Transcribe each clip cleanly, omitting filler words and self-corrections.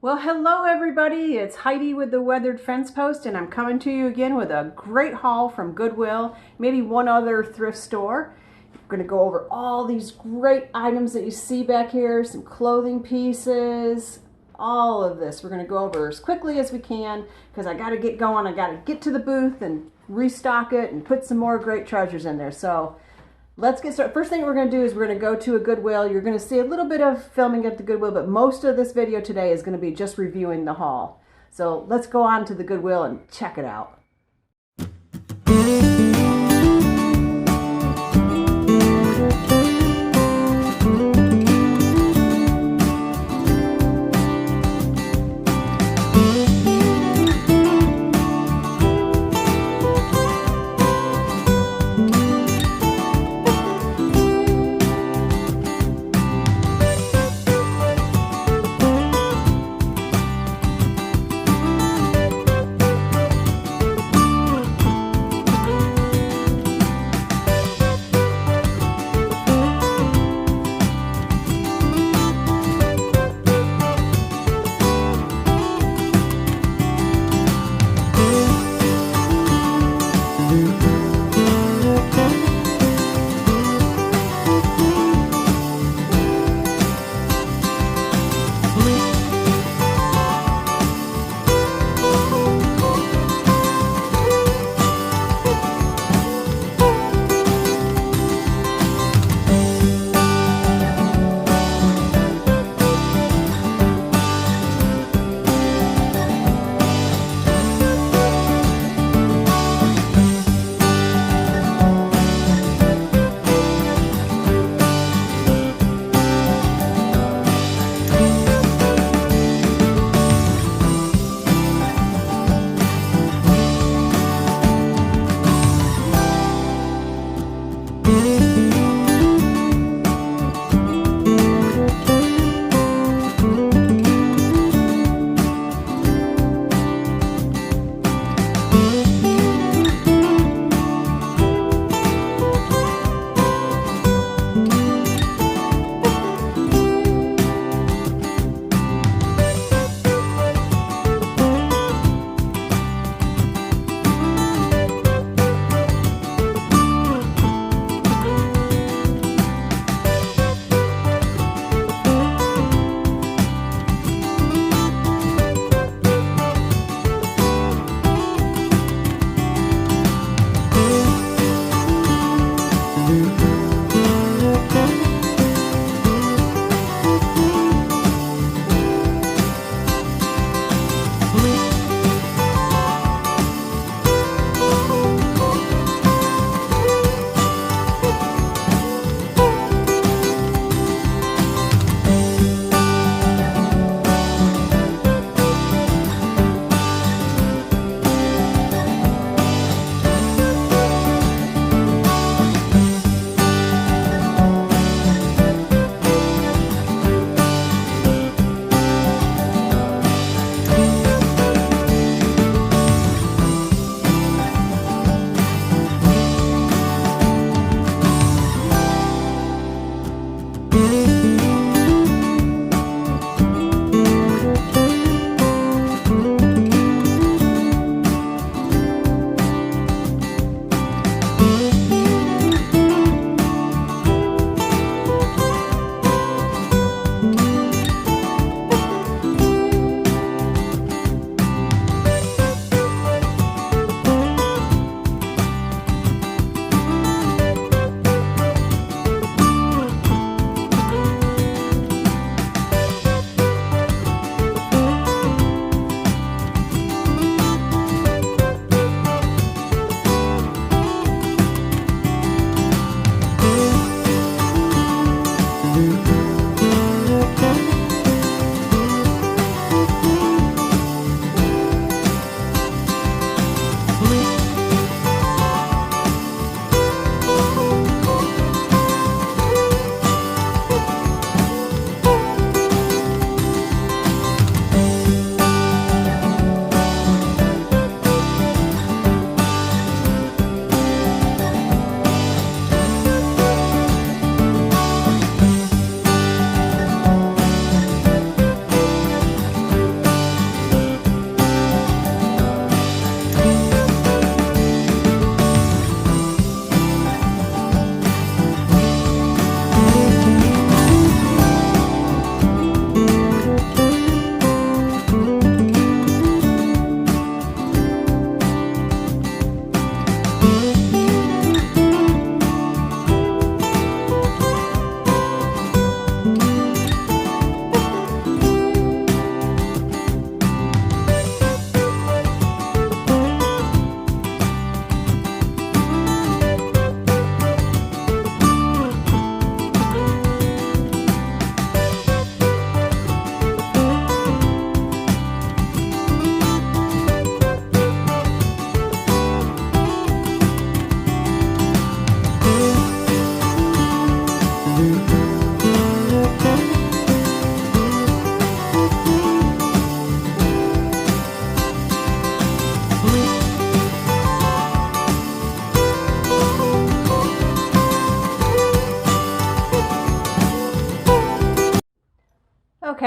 Well, hello everybody. It's Heidi with the Weathered Fence Post, and I'm coming to you again with a great haul from Goodwill, maybe one other thrift store. We're going to go over all these great items that you see back here, some clothing pieces, all of this. We're going to go over as quickly as we can because I got to get going. I got to get to the booth and restock it and put some more great treasures in there. So let's get started. First thing we're going to do is we're going to go to a Goodwill. You're going to see a little bit of filming at the Goodwill, but most of this video today is going to be just reviewing the haul. So let's go on to the Goodwill and check it out.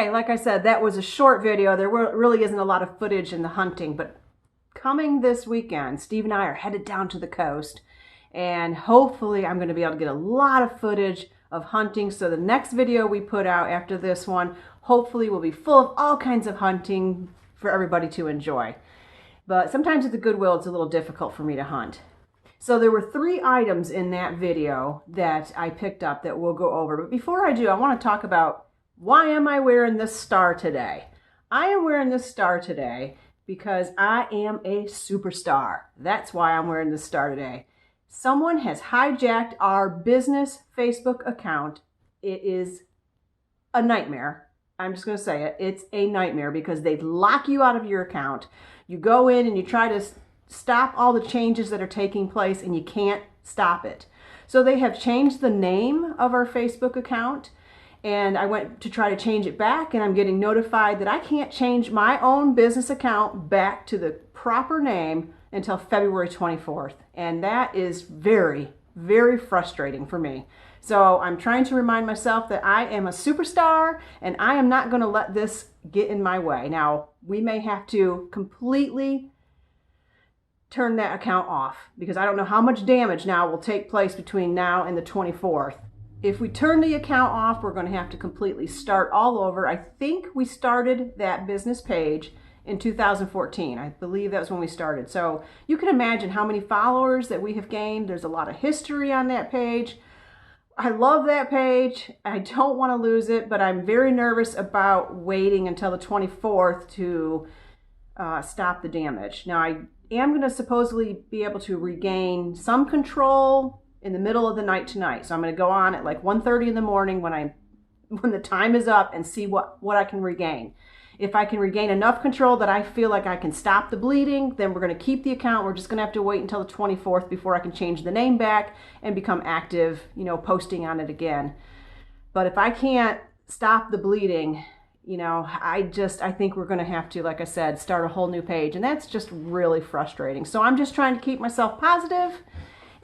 Okay, like I said, that was a short video. There really isn't a lot of footage in the hunting, but coming this weekend, Steve and I are headed down to the coast, and hopefully I'm going to be able to get a lot of footage of hunting. So the next video we put out after this one, hopefully will be full of all kinds of hunting for everybody to enjoy. But sometimes at the Goodwill, it's a little difficult for me to hunt. So there were 3 items in that video that I picked up that we'll go over. But before I do, I want to talk about why am I wearing this star today? I am wearing this star today because I am a superstar. That's why I'm wearing this star today. Someone has hijacked our business Facebook account. It is a nightmare. I'm just going to say it. It's a nightmare because they lock you out of your account. You go in and you try to stop all the changes that are taking place and you can't stop it. So they have changed the name of our Facebook account, and I went to try to change it back, and I'm getting notified that I can't change my own business account back to the proper name until February 24th. And that is very, very frustrating for me. So I'm trying to remind myself that I am a superstar and I am not going to let this get in my way. Now, we may have to completely turn that account off because I don't know how much damage now will take place between now and the 24th. If we turn the account off, we're going to have to completely start all over. I think we started that business page in 2014. I believe that was when we started. So you can imagine how many followers that we have gained. There's a lot of history on that page. I love that page. I don't want to lose it, but I'm very nervous about waiting until the 24th to stop the damage. Now, I am going to supposedly be able to regain some control in the middle of the night tonight. So I'm going to go on at like 1:30 in the morning when the time is up and see what I can regain. If I can regain enough control that I feel like I can stop the bleeding, then we're going to keep the account. We're just going to have to wait until the 24th before I can change the name back and become active, posting on it again. But if I can't stop the bleeding, I think we're going to have to, like I said, start a whole new page. And that's just really frustrating. So I'm just trying to keep myself positive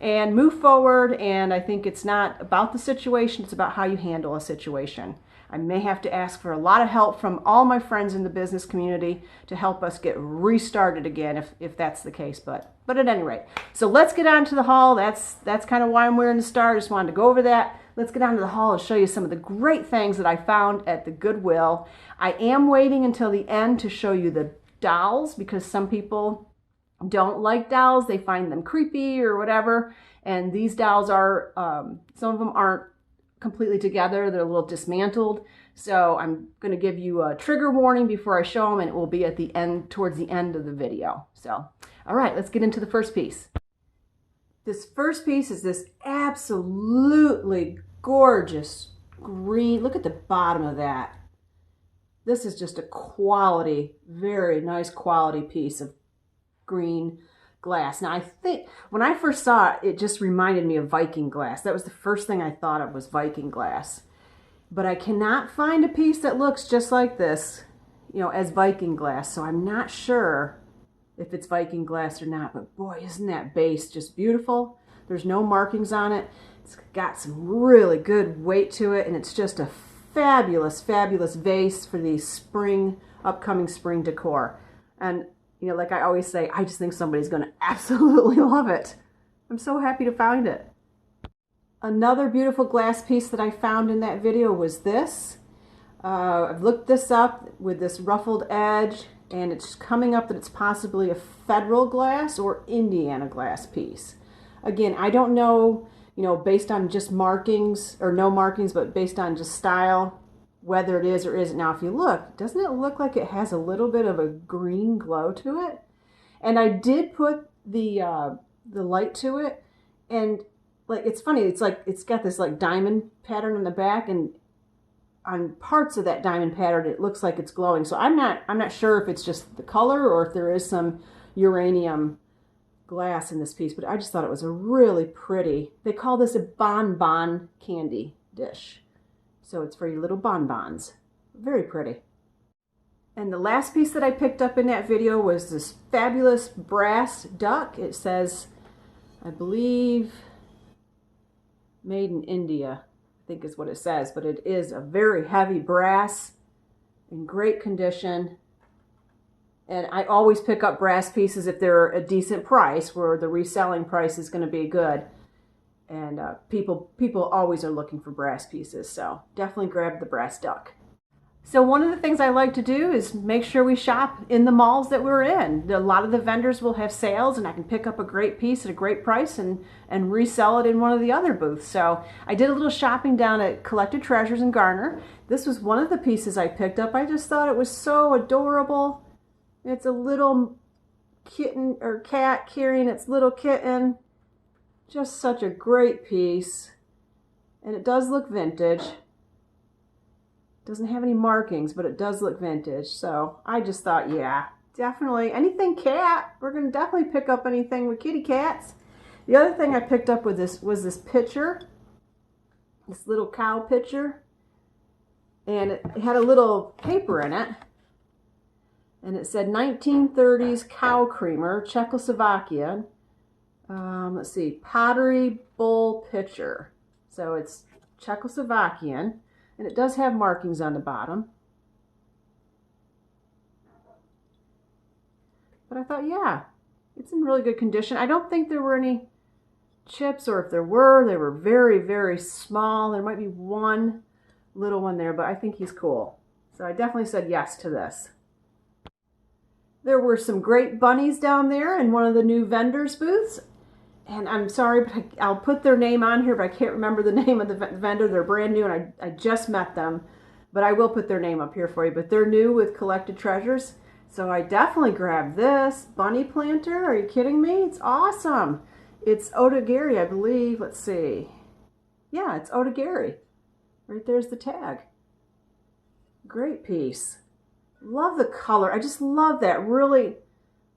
and move forward. And I think it's not about the situation. It's about how you handle a situation. I may have to ask for a lot of help from all my friends in the business community to help us get restarted again if that's the case. But at any rate, so let's get on to the haul. That's kind of why I'm wearing the star. I just wanted to go over that. Let's get on to the haul and show you some of the great things that I found at the Goodwill. I am waiting until the end to show you the dolls because some people don't like dolls. They find them creepy or whatever. And these dolls are, some of them aren't completely together. They're a little dismantled. So I'm going to give you a trigger warning before I show them, and it will be at the end, towards the end of the video. So, all right, let's get into the first piece. This first piece is this absolutely gorgeous green. Look at the bottom of that. This is just a quality, very nice quality piece of green glass. Now, I think when I first saw it, it just reminded me of Viking glass. That was the first thing I thought of was Viking glass. But I cannot find a piece that looks just like this, as Viking glass. So I'm not sure if it's Viking glass or not. But boy, isn't that base just beautiful? There's no markings on it. It's got some really good weight to it. And it's just a fabulous, fabulous vase for the upcoming spring decor. And like I always say, I just think somebody's going to absolutely love it. I'm so happy to find it. Another beautiful glass piece that I found in that video was this. I've looked this up with this ruffled edge, and it's coming up that it's possibly a Federal glass or Indiana glass piece. Again, I don't know, based on just markings, or no markings, but based on just style, whether it is or isn't. Now, if you look, doesn't it look like it has a little bit of a green glow to it? And I did put the light to it, and it's funny. It's got this diamond pattern on the back, and on parts of that diamond pattern, it looks like it's glowing. So I'm not sure if it's just the color or if there is some uranium glass in this piece. But I just thought it was a really pretty. They call this a bonbon candy dish. So it's for your little bonbons. Very pretty. And the last piece that I picked up in that video was this fabulous brass duck. It says, I believe, made in India, I think is what it says. But it is a very heavy brass in great condition. And I always pick up brass pieces if they're a decent price, where the reselling price is going to be good. And people always are looking for brass pieces, so definitely grab the brass duck. So one of the things I like to do is make sure we shop in the malls that we're in. A lot of the vendors will have sales, and I can pick up a great piece at a great price and resell it in one of the other booths. So I did a little shopping down at Collected Treasures in Garner. This was one of the pieces I picked up. I just thought it was so adorable. It's a little kitten or cat carrying its little kitten. Just such a great piece. And it does look vintage. Doesn't have any markings, but it does look vintage. So I just thought, yeah, definitely anything cat. We're going to definitely pick up anything with kitty cats. The other thing I picked up with this was this picture. This little cow picture. And it had a little paper in it. And it said 1930s cow creamer, Czechoslovakia. Let's see, pottery bowl pitcher. So it's Czechoslovakian, and it does have markings on the bottom. But I thought, yeah, it's in really good condition. I don't think there were any chips, or if there were, they were very, very small. There might be one little one there, but I think he's cool. So I definitely said yes to this. There were some great bunnies down there in one of the new vendors' booths. And I'm sorry, but I'll put their name on here, but I can't remember the name of the vendor. They're brand new, and I just met them. But I will put their name up here for you. But they're new with Collected Treasures. So I definitely grabbed this bunny planter. Are you kidding me? It's awesome. It's Otagiri, I believe. Let's see. Yeah, it's Otagiri. Right there's the tag. Great piece. Love the color. I just love that. Really,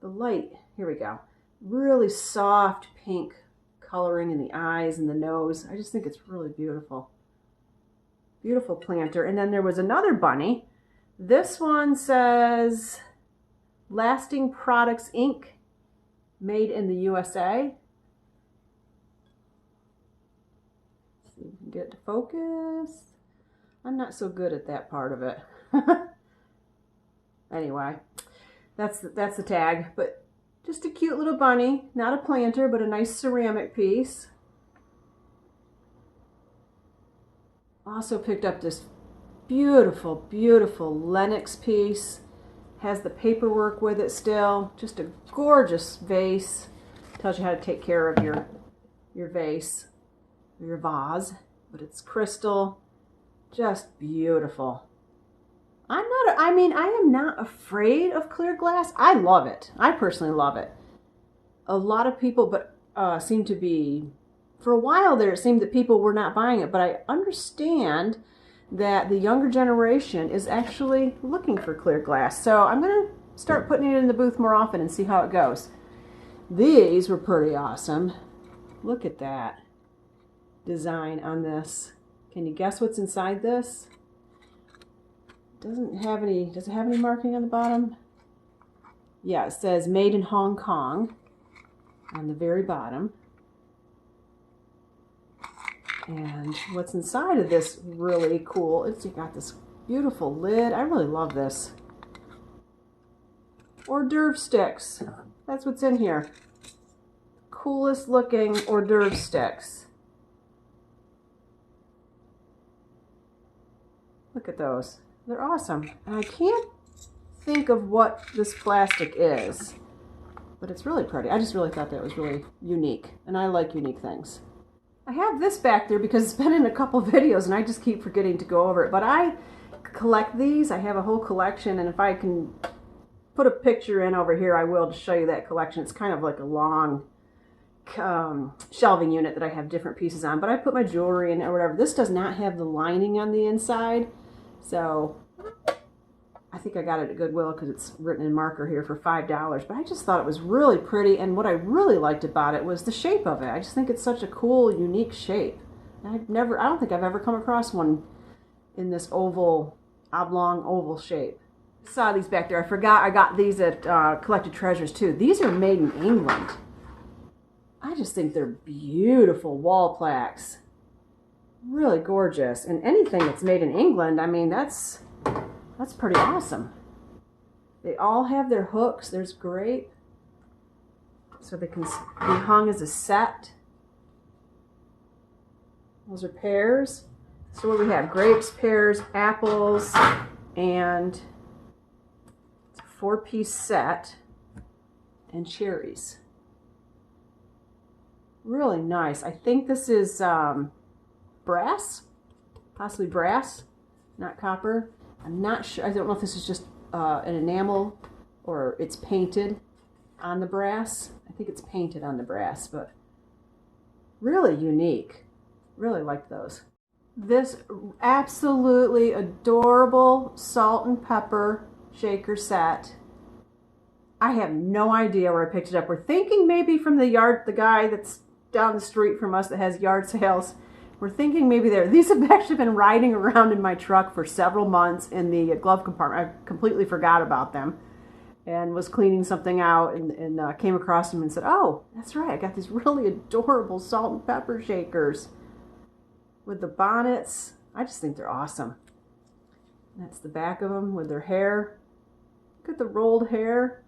the light. Here we go. Really soft pink coloring in the eyes and the nose. I just think it's really beautiful. Beautiful planter. And then there was another bunny. This one says Lasting Products Inc. Made in the USA. Let's see if we can get it to focus. I'm not so good at that part of it. Anyway, that's the tag. But just a cute little bunny, not a planter, but a nice ceramic piece. Also picked up this beautiful, beautiful Lenox piece. Has the paperwork with it still. Just a gorgeous vase. Tells you how to take care of your vase, your vase. But it's crystal. Just beautiful. I am not afraid of clear glass. I love it. I personally love it. A lot of people seem to be, for a while there, it seemed that people were not buying it, but I understand that the younger generation is actually looking for clear glass. So I'm going to start putting it in the booth more often and see how it goes. These were pretty awesome. Look at that design on this. Can you guess what's inside this? Does it have any marking on the bottom? Yeah, it says made in Hong Kong on the very bottom. And what's inside of this really cool, it's got this beautiful lid. I really love this. Hors d'oeuvre sticks. That's what's in here. Coolest looking hors d'oeuvre sticks. Look at those. They're awesome. And I can't think of what this plastic is, but it's really pretty. I just really thought that was really unique, and I like unique things. I have this back there because it's been in a couple videos and I just keep forgetting to go over it, but I collect these. I have a whole collection, and if I can put a picture in over here, I will, to show you that collection. It's kind of like a long shelving unit that I have different pieces on, but I put my jewelry in or whatever. This does not have the lining on the inside. So I think I got it at Goodwill because it's written in marker here for $5. But I just thought it was really pretty, and what I really liked about it was the shape of it. I just think it's such a cool, unique shape. I don't think I've ever come across one in this oblong oval shape. Saw these back there. I forgot I got these at Collected Treasures too. These are made in England. I just think they're beautiful wall plaques. Really gorgeous. And anything that's made in England, I mean, that's That's pretty awesome. They all have their hooks. There's grape. So they can be hung as a set. Those are pears. So what we have? Grapes, pears, apples, and it's a 4-piece set, and cherries. Really nice. I think this is brass, possibly brass, not copper. I'm not sure. I don't know if this is just an enamel or it's painted on the brass. I think it's painted on the brass, but really unique. Really like those. This absolutely adorable salt and pepper shaker set. I have no idea where I picked it up. We're thinking maybe from the guy that's down the street from us that has yard sales. We're thinking maybe there. These have actually been riding around in my truck for several months in the glove compartment. I completely forgot about them and was cleaning something out and came across them and said, oh, that's right. I got these really adorable salt and pepper shakers with the bonnets. I just think they're awesome. That's the back of them with their hair. Look at the rolled hair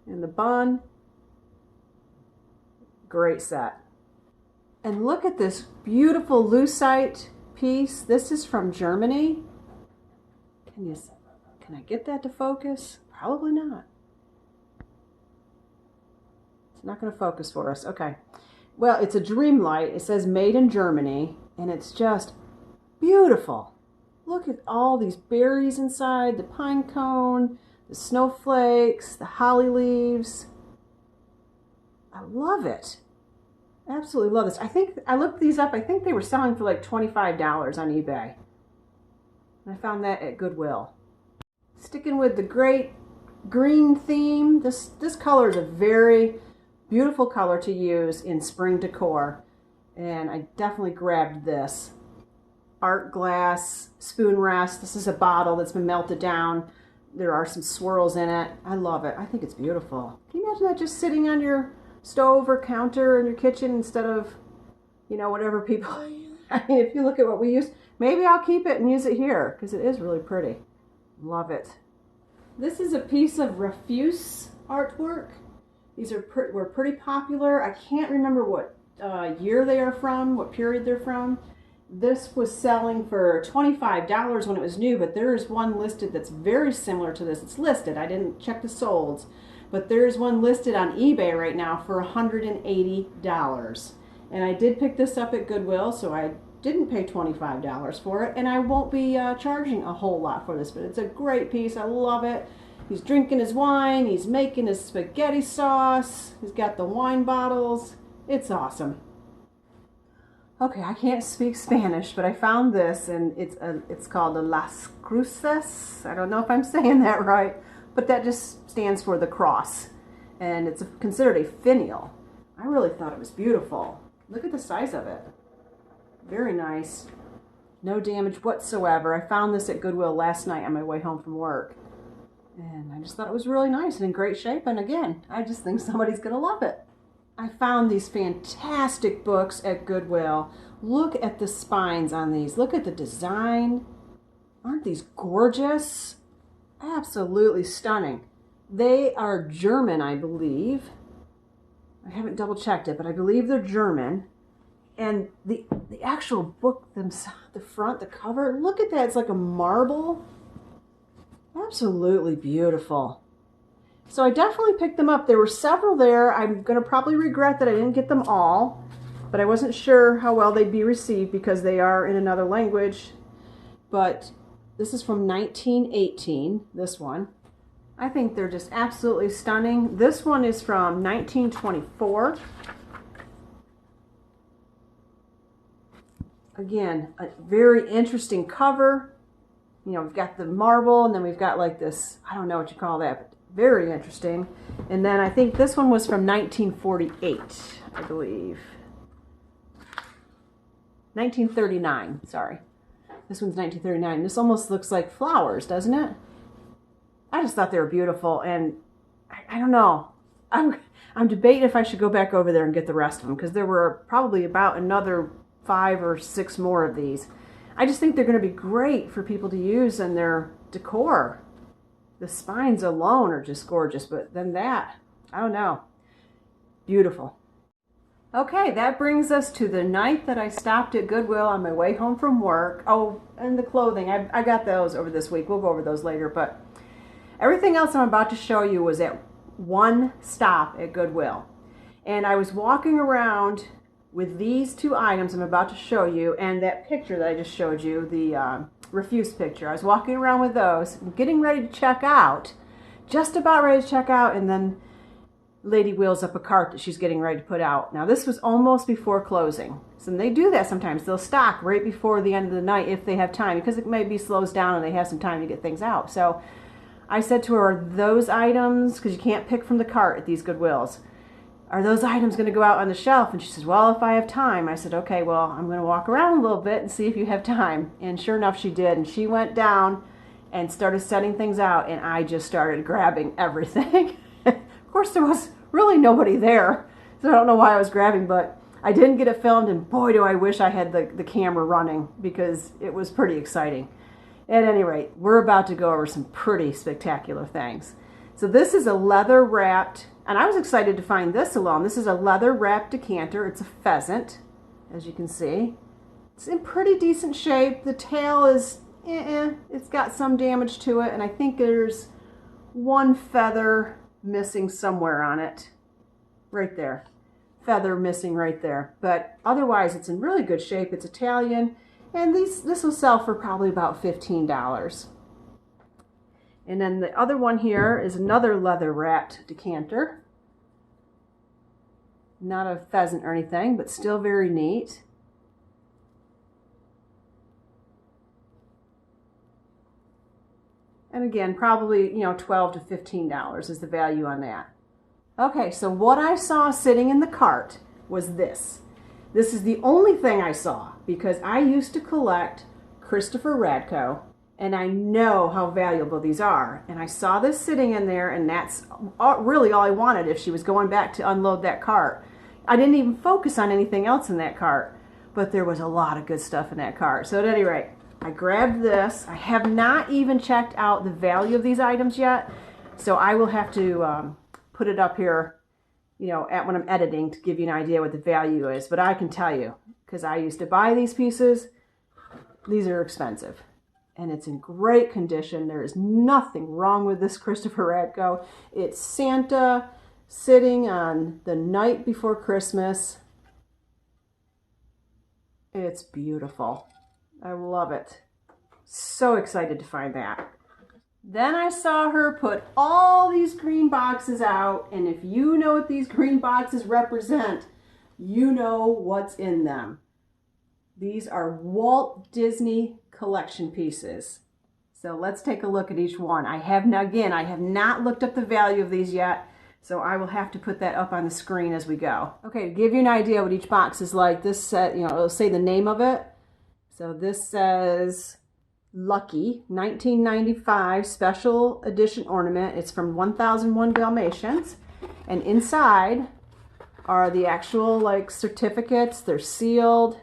and the bun. Great set. And look at this beautiful lucite piece. This is from Germany. Can I get that to focus? Probably not. It's not going to focus for us. Okay. Well, it's a dream light. It says made in Germany, and it's just beautiful. Look at all these berries inside, the pine cone, the snowflakes, the holly leaves. I love it. Absolutely love this. I think I looked these up. I think they were selling for like $25 on eBay. And I found that at Goodwill. Sticking with the great green theme, this color is a very beautiful color to use in spring decor. And I definitely grabbed this. Art glass, spoon rest. This is a bottle that's been melted down. There are some swirls in it. I love it. I think it's beautiful. Can you imagine that just sitting on your stove or counter in your kitchen instead of, you know, whatever people, I mean, if you look at what we use, maybe I'll keep it and use it here because it is really pretty. Love it. This is a piece of refuse artwork. These were pretty popular. I can't remember what year they are from, what period they're from. This was selling for $25 when it was new, but there is one listed that's very similar to this. It's listed. I didn't check the solds. But there's one listed on eBay right now for $180. And I did pick this up at Goodwill, so I didn't pay $25 for it. And I won't be charging a whole lot for this, but it's a great piece. I love it. He's drinking his wine. He's making his spaghetti sauce. He's got the wine bottles. It's awesome. Okay, I can't speak Spanish, but I found this, and it's called the Las Cruces. I don't know if I'm saying that right. But that just stands for the cross, and it's considered a finial. I really thought it was beautiful. Look at the size of it. Very nice. No damage whatsoever. I found this at Goodwill last night on my way home from work, and I just thought it was really nice and in great shape, and again, I just think somebody's going to love it. I found these fantastic books at Goodwill. Look at the spines on these. Look at the design. Aren't these gorgeous? Absolutely stunning. They are German, I believe. I haven't double checked it, but I believe they're German. And the actual book themselves, the front, the cover, look at that. It's like a marble. Absolutely beautiful. So I definitely picked them up. There were several there. I'm going to probably regret that I didn't get them all, but I wasn't sure how well they'd be received because they are in another language. But this is from 1918, this one. I think they're just absolutely stunning. This one is from 1924. Again, a very interesting cover. You know, we've got the marble, and then we've got like this, I don't know what you call that, but very interesting. And then I think this one was from 1948, I believe. 1939, sorry. This one's 1939. This almost looks like flowers, doesn't it? I just thought they were beautiful, and I don't know. I'm debating if I should go back over there and get the rest of them, because there were probably about another 5 or 6 more of these. I just think they're going to be great for people to use in their decor. The spines alone are just gorgeous, but then that, I don't know. Beautiful. Okay, that brings us to the night that I stopped at Goodwill on my way home from work. Oh, and the clothing, I got those over this week. We'll go over those later, but everything else I'm about to show you was at one stop at Goodwill. And I was walking around with these two items I'm about to show you and that picture that I just showed you, the refuse picture. I was walking around with those, getting ready to check out, just about ready to check out, and then lady wheels up a cart that she's getting ready to put out. Now this was almost before closing. So they do that sometimes. They'll stock right before the end of the night if they have time, because it maybe slows down and they have some time to get things out. So I said to her, those items, because you can't pick from the cart at these Goodwills, are those items going to go out on the shelf? And she says, well, if I have time. I said, okay, well, I'm going to walk around a little bit and see if you have time. And sure enough, she did. And she went down and started setting things out, and I just started grabbing everything. Of course, there was really nobody there, so I don't know why I was grabbing, but I didn't get it filmed, and boy, do I wish I had the camera running, because it was pretty exciting. At any rate, we're about to go over some pretty spectacular things. So this is a leather wrapped, and I was excited to find this alone. This is a leather wrapped decanter. It's a pheasant, as you can see. It's in pretty decent shape. The tail is, it's got some damage to it, and I think there's one feather missing somewhere on it. Right there. Feather missing right there. But otherwise, it's in really good shape. It's Italian, and this will sell for probably about $15. And then the other one here is another leather wrapped decanter. Not a pheasant or anything, but still very neat. And again, probably, $12 to $15 is the value on that. Okay, so what I saw sitting in the cart was this. This is the only thing I saw, because I used to collect Christopher Radko, and I know how valuable these are. And I saw this sitting in there, and that's really all I wanted if she was going back to unload that cart. I didn't even focus on anything else in that cart, but there was a lot of good stuff in that cart. So at any rate, I grabbed this. I have not even checked out the value of these items yet, so I will have to put it up here, at when I'm editing, to give you an idea what the value is. But I can tell you, because I used to buy these pieces, these are expensive. And it's in great condition. There is nothing wrong with this Christopher Radko. It's Santa sitting on the night before Christmas. It's beautiful. I love it. So excited to find that. Then I saw her put all these green boxes out, and if you know what these green boxes represent, you know what's in them. These are Walt Disney collection pieces. So let's take a look at each one. I have not looked up the value of these yet, so I will have to put that up on the screen as we go. Okay, to give you an idea what each box is like, this set, it'll say the name of it. So this says Lucky 1995 special edition ornament. It's from 1001 Dalmatians, and inside are the actual certificates. They're sealed,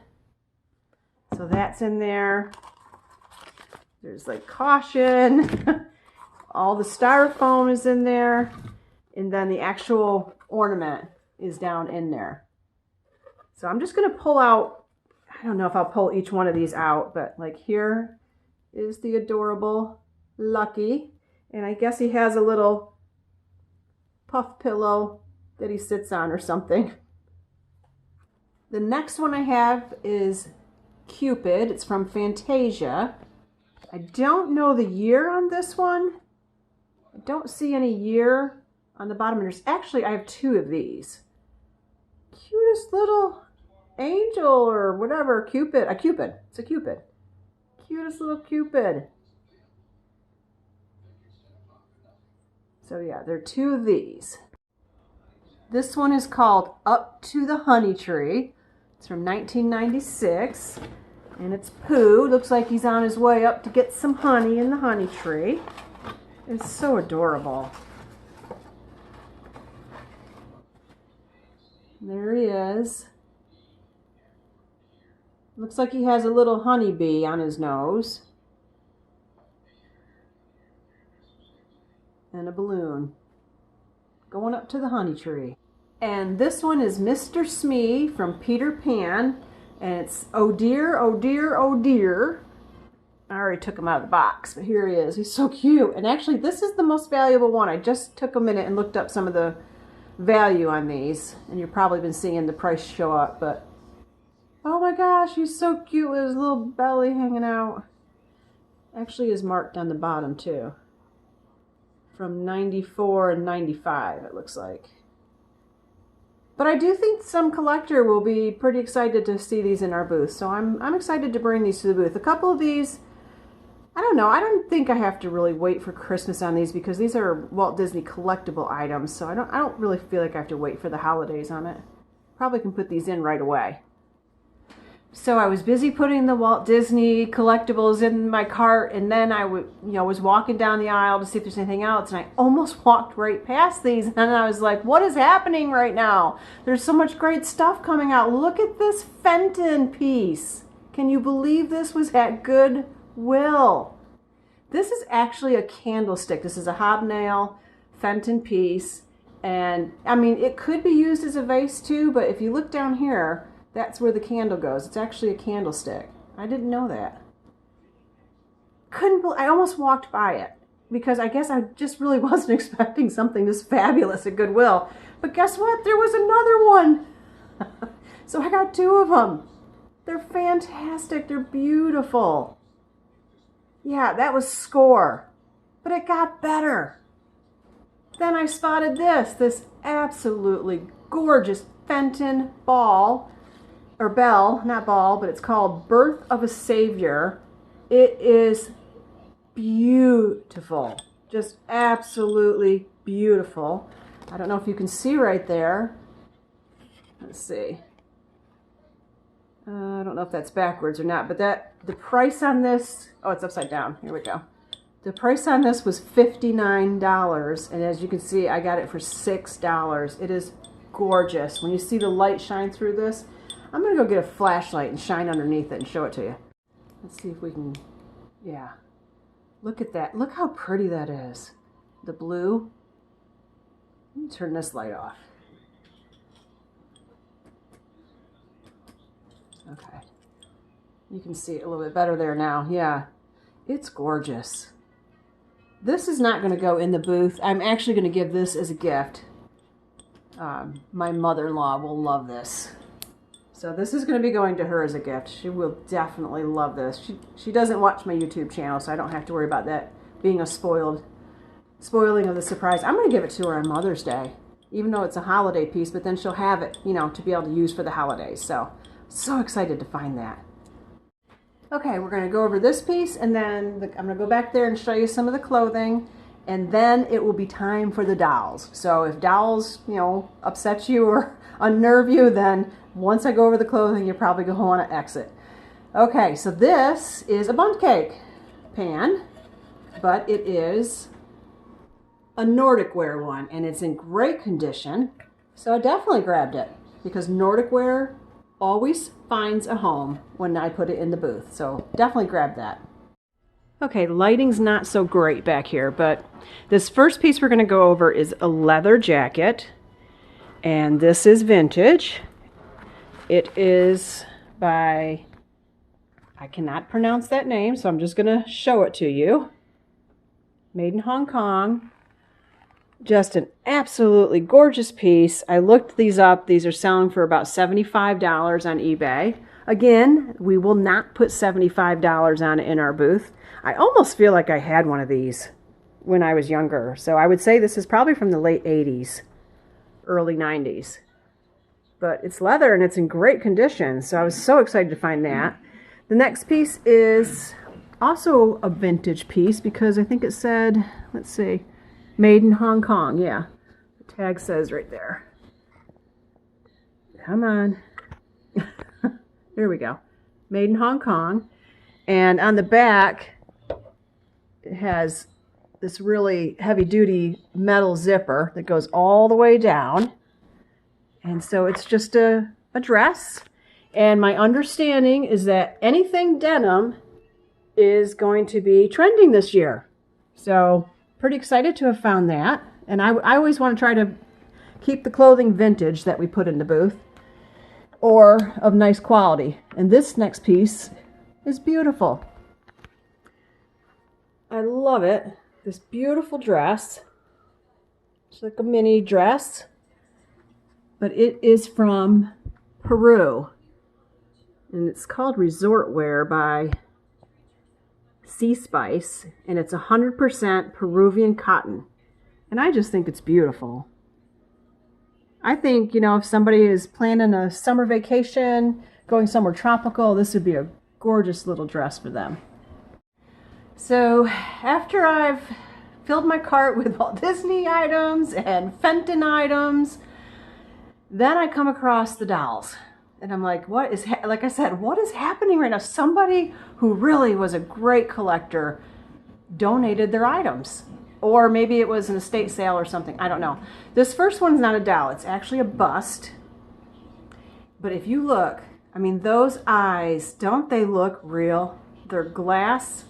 so that's in there. There's caution. All the styrofoam is in there, and then the actual ornament is down in there. So I'm just going to pull out, I don't know if I'll pull each one of these out, but here is the adorable Lucky. And I guess he has a little puff pillow that he sits on or something. The next one I have is Cupid. It's from Fantasia. I don't know the year on this one. I don't see any year on the bottom. There's actually, I have two of these. Cutest little angel or whatever. Cupid. A Cupid. It's a Cupid. Cutest little Cupid. So yeah, there are two of these. This one is called Up to the Honey Tree. It's from 1996. And it's Pooh. Looks like he's on his way up to get some honey in the honey tree. It's so adorable. There he is. Looks like he has a little honeybee on his nose. and a balloon going up to the honey tree. And this one is Mr. Smee from Peter Pan, and it's oh dear, oh dear, oh dear. I already took him out of the box, but here he is. He's so cute. And actually, this is the most valuable one. I just took a minute and looked up some of the value on these, and you've probably been seeing the price show up, but oh my gosh, he's so cute with his little belly hanging out. Actually is marked on the bottom too. From 94 and 95, it looks like. But I do think some collector will be pretty excited to see these in our booth, so I'm excited to bring these to the booth. A couple of these, I don't know, I don't think I have to really wait for Christmas on these because these are Walt Disney collectible items, so I don't really feel like I have to wait for the holidays on it. Probably can put these in right away. So I was busy putting the Walt Disney collectibles in my cart, and then I was walking down the aisle to see if there's anything else, and I almost walked right past these, and I was like, what is happening right now? There's so much great stuff coming out. Look at this Fenton piece. Can you believe this was at Goodwill? This is actually a candlestick. This is a hobnail Fenton piece, and I mean, it could be used as a vase too, but if you look down here, that's where the candle goes. It's actually a candlestick. I didn't know that. I almost walked by it because I guess I just really wasn't expecting something this fabulous at Goodwill. But guess what? There was another one. So I got two of them. They're fantastic. They're beautiful. Yeah, that was Score. But it got better. Then I spotted this absolutely gorgeous Fenton ball. Or bell, not ball, but it's called Birth of a Savior. It is beautiful. Just absolutely beautiful. I don't know if you can see right there. Let's see. I don't know if that's backwards or not, but the price on this, oh, it's upside down. Here we go. The price on this was $59, and as you can see, I got it for $6. It is gorgeous. When you see the light shine through this, I'm going to go get a flashlight and shine underneath it and show it to you. Let's see if we can, yeah. Look at that. Look how pretty that is. The blue. Let me turn this light off. Okay. You can see it a little bit better there now. Yeah. It's gorgeous. This is not going to go in the booth. I'm actually going to give this as a gift. My mother-in-law will love this. So this is going to be going to her as a gift. She will definitely love this. She doesn't watch my YouTube channel, so I don't have to worry about that being a spoiling of the surprise. I'm going to give it to her on Mother's Day, even though it's a holiday piece, but then she'll have it, to be able to use for the holidays. So excited to find that. Okay, we're going to go over this piece, and then I'm going to go back there and show you some of the clothing, and then it will be time for the dolls. So if dolls, upset you or unnerve you, then once I go over the clothing, you're probably going to want to exit. Okay, so this is a bundt cake pan, but it is a Nordic ware one, and it's in great condition. So I definitely grabbed it because Nordic ware always finds a home when I put it in the booth. So definitely grab that. Okay, lighting's not so great back here, but this first piece we're going to go over is a leather jacket, and this is vintage. It is by, I cannot pronounce that name, so I'm just going to show it to you. Made in Hong Kong. Just an absolutely gorgeous piece. I looked these up. These are selling for about $75 on eBay. Again, we will not put $75 on it in our booth. I almost feel like I had one of these when I was younger. So I would say this is probably from the late 80s, early 90s. But it's leather and it's in great condition, so I was so excited to find that. The next piece is also a vintage piece because I think it said, let's see, made in Hong Kong. Yeah, the tag says right there. Come on. There we go. Made in Hong Kong. And on the back, it has this really heavy-duty metal zipper that goes all the way down. And so it's just a dress. And my understanding is that anything denim is going to be trending this year. So pretty excited to have found that. And I always want to try to keep the clothing vintage that we put in the booth, or of nice quality. And this next piece is beautiful. I love it. This beautiful dress. It's like a mini dress, but it is from Peru. And it's called Resort Wear by Sea Spice, and it's 100% Peruvian cotton. And I just think it's beautiful. I think, you know, if somebody is planning a summer vacation, going somewhere tropical, this would be a gorgeous little dress for them. So after I've filled my cart with Walt Disney items and Fenton items, then I come across the dolls. And I'm like, what is, like I said, what is happening right now? Somebody who really was a great collector donated their items. Or maybe it was an estate sale or something. I don't know. This first one's not a doll. It's actually a bust. But if you look, I mean, those eyes, don't they look real? They're glass.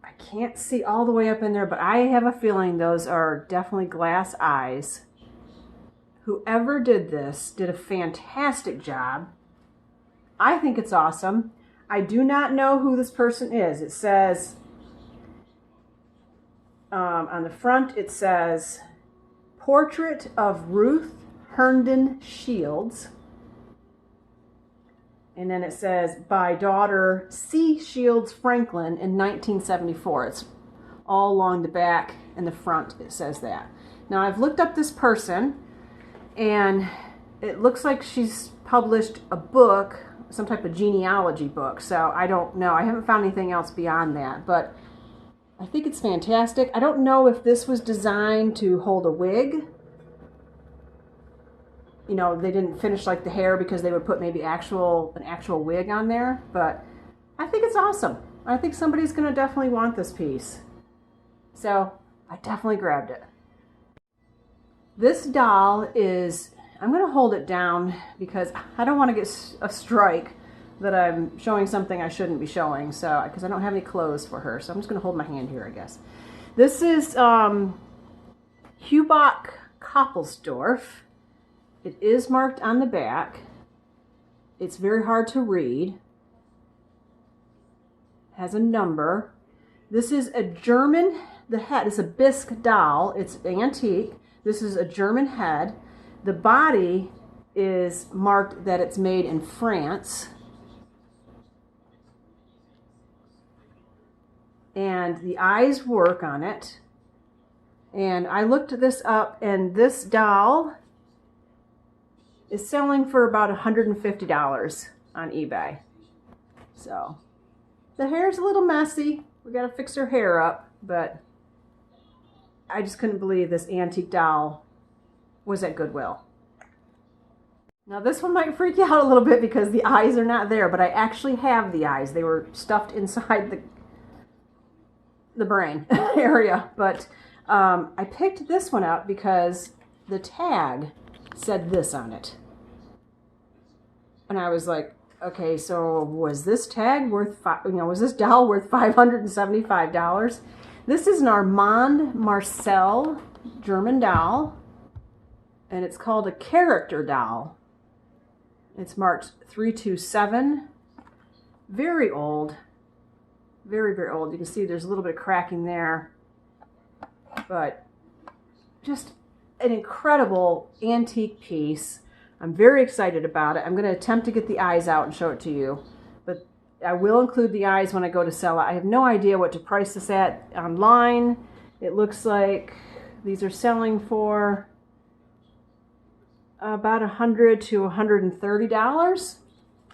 I can't see all the way up in there, but I have a feeling those are definitely glass eyes. Whoever did this did a fantastic job. I think it's awesome. I do not know who this person is. It says, on the front, it says, Portrait of Ruth Herndon Shields. And then it says, by daughter C. Shields Franklin in 1974. It's all along the back and the front, it says that. Now, I've looked up this person, and it looks like she's published a book, some type of genealogy book. So I don't know. I haven't found anything else beyond that. But I think it's fantastic. I don't know if this was designed to hold a wig. You know, they didn't finish like the hair because they would put maybe an actual wig on there. But I think it's awesome. I think somebody's going to definitely want this piece. So I definitely grabbed it. This doll is, I'm going to hold it down because I don't want to get a strike that I'm showing something I shouldn't be showing, so because I don't have any clothes for her. So I'm just going to hold my hand here, I guess. This is Hubach Koppelsdorf. It is marked on the back. It's very hard to read. It has a number. This is a German, the head is a bisque doll. It's antique. This is a German head. The body is marked that it's made in France. And the eyes work on it. And I looked this up, and this doll is selling for about $150 on eBay. So the hair's a little messy. We got to fix her hair up, but I just couldn't believe this antique doll was at Goodwill. Now this one might freak you out a little bit because the eyes are not there, but I actually have the eyes. They were stuffed inside the brain area. But I picked this one up because the tag said this on it. And I was like, okay, so was this tag worth, was this doll worth $575? This is an Armand Marcel German doll, and it's called a character doll. It's marked 327. Very old. Very, very old. You can see there's a little bit of cracking there. But just an incredible antique piece. I'm very excited about it. I'm going to attempt to get the eyes out and show it to you. But I will include the eyes when I go to sell it. I have no idea what to price this at online. It looks like these are selling for about $100 to $130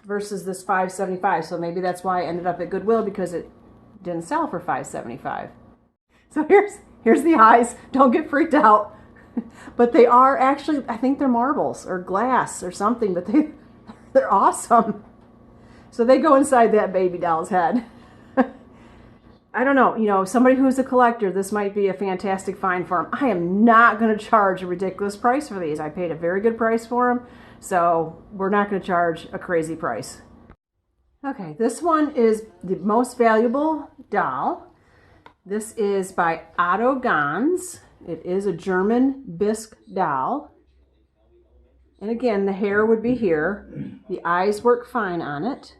versus this $575. So maybe that's why I ended up at Goodwill, because it didn't sell for $575. So here's the eyes. Don't get freaked out. But they are actually, I think they're marbles or glass or something, but they're awesome. So they go inside that baby doll's head. I don't know, somebody who's a collector, this might be a fantastic find for them. I am not going to charge a ridiculous price for these. I paid a very good price for them, so we're not going to charge a crazy price. Okay, this one is the most valuable doll. This is by Otto Gans. It is a German bisque doll. And again, the hair would be here. The eyes work fine on it.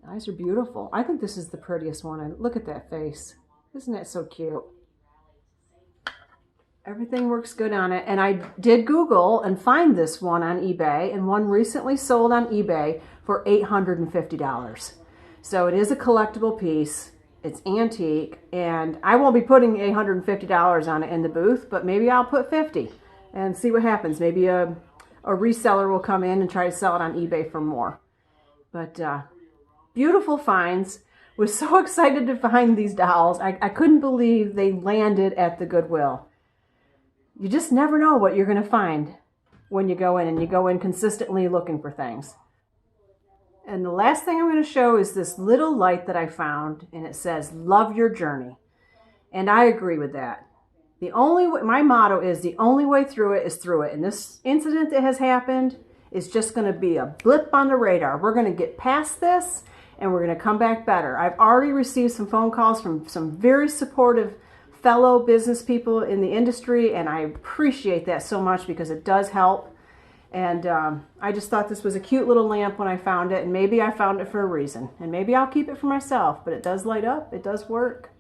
The eyes are beautiful. I think this is the prettiest one. Look at that face. Isn't that so cute? Everything works good on it. And I did Google and find this one on eBay, and one recently sold on eBay for $850. So it is a collectible piece. It's antique, and I won't be putting $850 on it in the booth, but maybe I'll put $50 and see what happens. Maybe a reseller will come in and try to sell it on eBay for more. But beautiful finds. Was so excited to find these dolls. I couldn't believe they landed at the Goodwill. You just never know what you're going to find when you go in, and you go in consistently looking for things. And the last thing I'm going to show is this little light that I found, and it says, "Love your journey." And I agree with that. My motto is the only way through it is through it. And this incident that has happened is just going to be a blip on the radar. We're going to get past this, and we're going to come back better. I've already received some phone calls from some very supportive fellow business people in the industry, and I appreciate that so much because it does help. And I just thought this was a cute little lamp when I found it, and maybe I found it for a reason, and maybe I'll keep it for myself, but it does light up, it does work.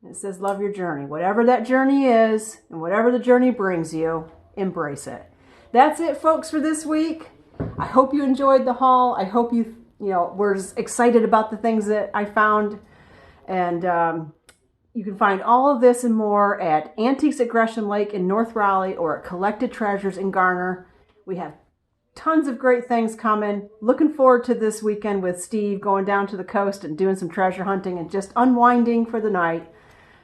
It says, "Love your journey." Whatever that journey is, and whatever the journey brings you, embrace it. That's it, folks, for this week. I hope you enjoyed the haul. I hope you were excited about the things that I found. And you can find all of this and more at Antiques at Gresham Lake in North Raleigh, or at Collected Treasures in Garner. We have tons of great things coming. Looking forward to this weekend with Steve going down to the coast and doing some treasure hunting and just unwinding for the night.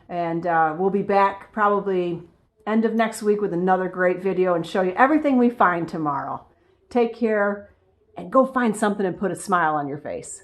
And we'll be back probably end of next week with another great video and show you everything we find tomorrow. Take care, and go find something and put a smile on your face.